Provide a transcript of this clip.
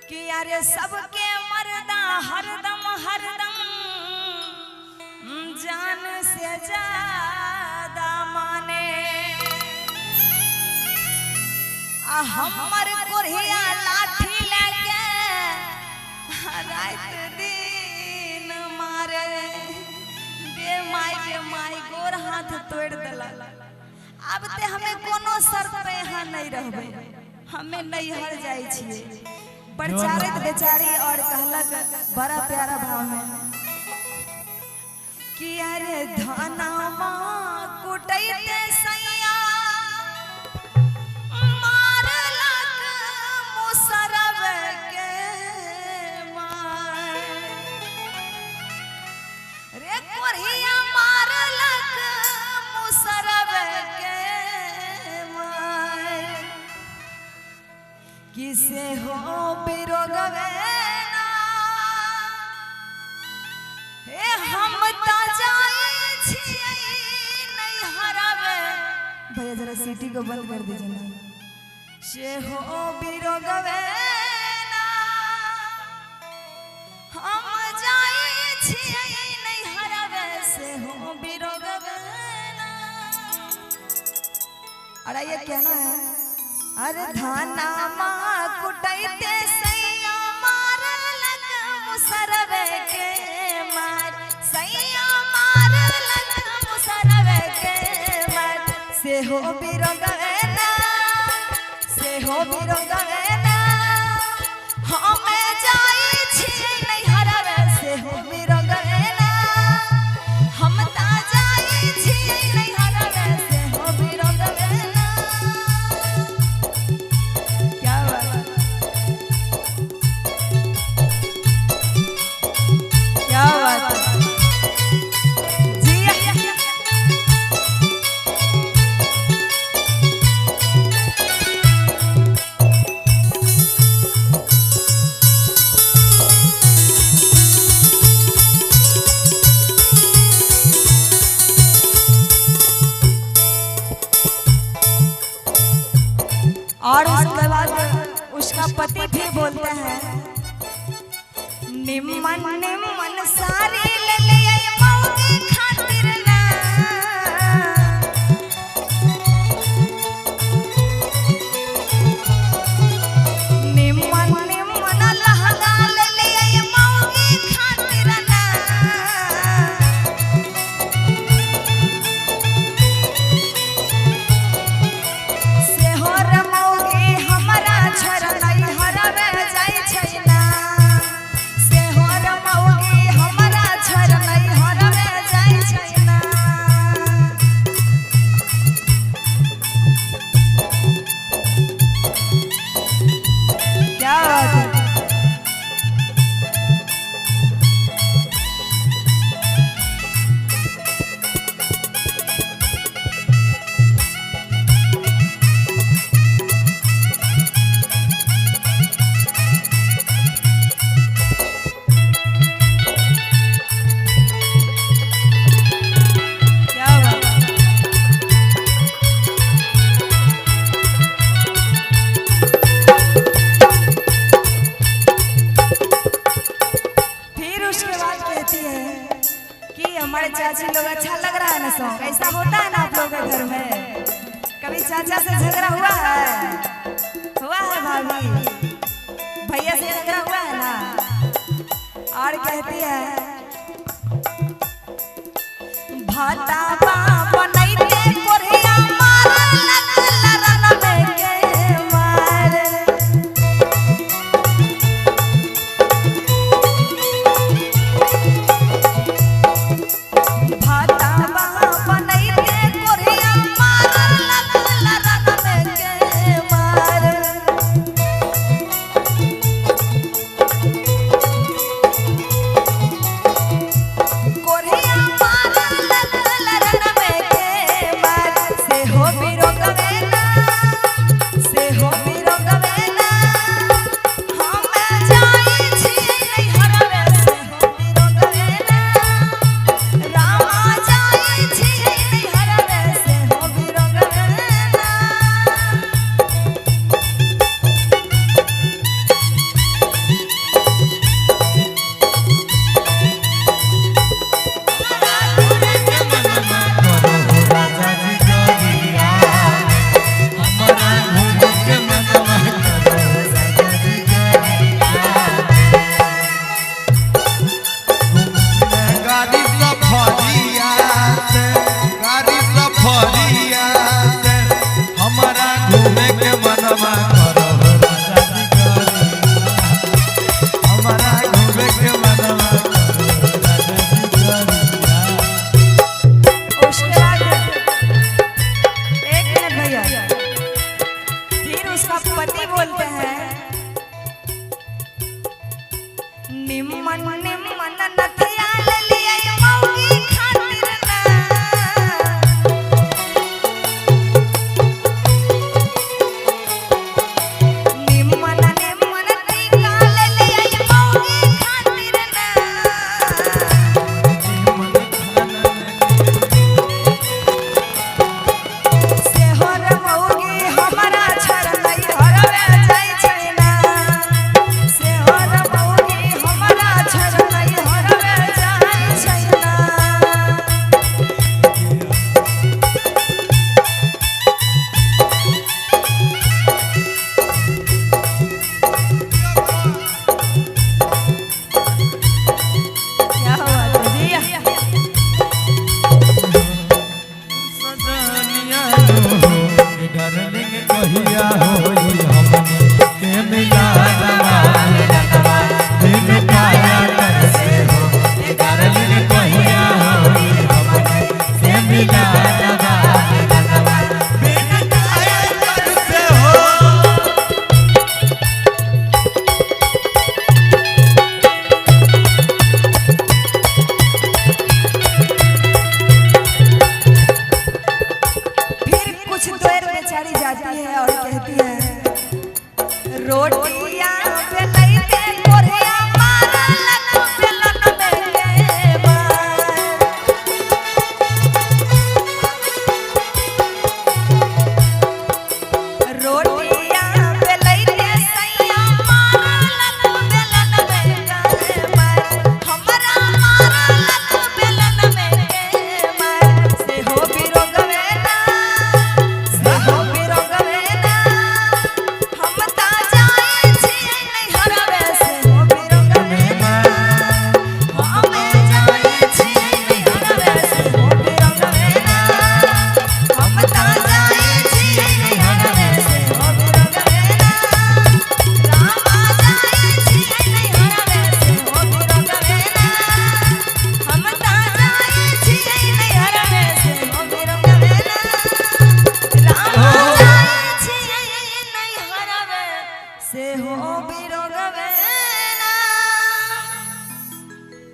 कि अरे सबके मर्दा हरदम हरदम जान से ज्यादा माने हमर कोरिया लाठी लेके रात दिन मारे बे माई गोर हाथ तोड़ दिला। अब ते हमें कोनो शर्त पे यहाँ नहीं रहबे, हमें नहीं हर जाई छिए। प्रचारित बेचारी और कहलक बड़ा प्यारा भाव में कि अरे धाना माँ कुटैते सैया मारलक मुसरब के मार रे कोरिया मारलक मुसरब के मार किसे हो बिरोगवे ना हे हम ता जाए छिए नहीं हरावे। भैया जरा सीटी को बंद कर दीजिए ना। से हो बिरोगवे ना हम जाए छिए नहीं हरावे से हो बिरोगवे ना। अरे ये कहना है अरे धाना माँ कुटैते सैया मारलक मुसरबे के मार सैया मारलक मुसरबे के मार से हो बिरोगवे ना से हो बिरोगवे ना हम जाई छिए नहीं हरावे से हो बिरोगवे ना हम ता जाई छिए नहीं हरावे से हो बिरोगवे ना। क्या बात क्या बात जी। और उसके बाद उसका पति भी बोलता है निम्मन निम्मन सारी ले ले मौगी खातिर ना निम्मन निम्मन लहंगा ले ले मौगी खातिर ना से हो रमौगी हमरा छर नहीं हरवे जाई छै ना से हो रमौगी हमरा छर नहीं हरवे जाई छै ना। क्या बात है क्या बात है। फिर उसके बाद कहती है कि हमारे चाची लोग अच्छा लग रहा है ना सॉन्ग। ऐसा होता है ना आप लोगों के घर में कभी चाचा से झगड़ा हुआ है भाभी भैया से झगड़ा हुआ है ना। और कहती है भाता बनैते कोरिया मारलक लरनबे के मार भाता बनैते कोरिया मारलक लरनबे के मार कोरिया मारलक निमन नथिया ले लिया मौगी खातिर ना निमन निमन टीका ले लिया मौगी खातिर ना सेहर मौगी हमरा छड़ नहीं हरवे जाय छै ना सेहर मौगी हमरा छड़ नहीं हरवे जाय छै ना क्या हुआ दीदी सजनिया लो डार्लिंग कहिया होई हमनी के मिलावा दिल काया कैसे हो डार्लिंग कहिया होई हमनी के मिलावा दिल काया कैसे हो फिर कुछ देर बेचारी जाती है और कहती है रोटियां बेलैते कोरिया मारलक बेलन में मार रोटियां बेलैते सैया मारलक बेलन में मार हमरा मारलक बेलन में मार से हो बिरोगवे ना से हो बिरोगवे ना हम ता जाए छी नहीं हरवे से हो बिरोगवे ना हम जाए छी नहीं हरवे से हो बिरोगवे ना हम ता जाए छी नहीं हरवे से हो बिरोगवे ना रामा जाए छी नहीं हरवे से हो बिरोगवे ना हम ता जाए छी नहीं हरवे से हो बिरोगवे ना रामा जाए छी नहीं हरवे से हो बिरोगवे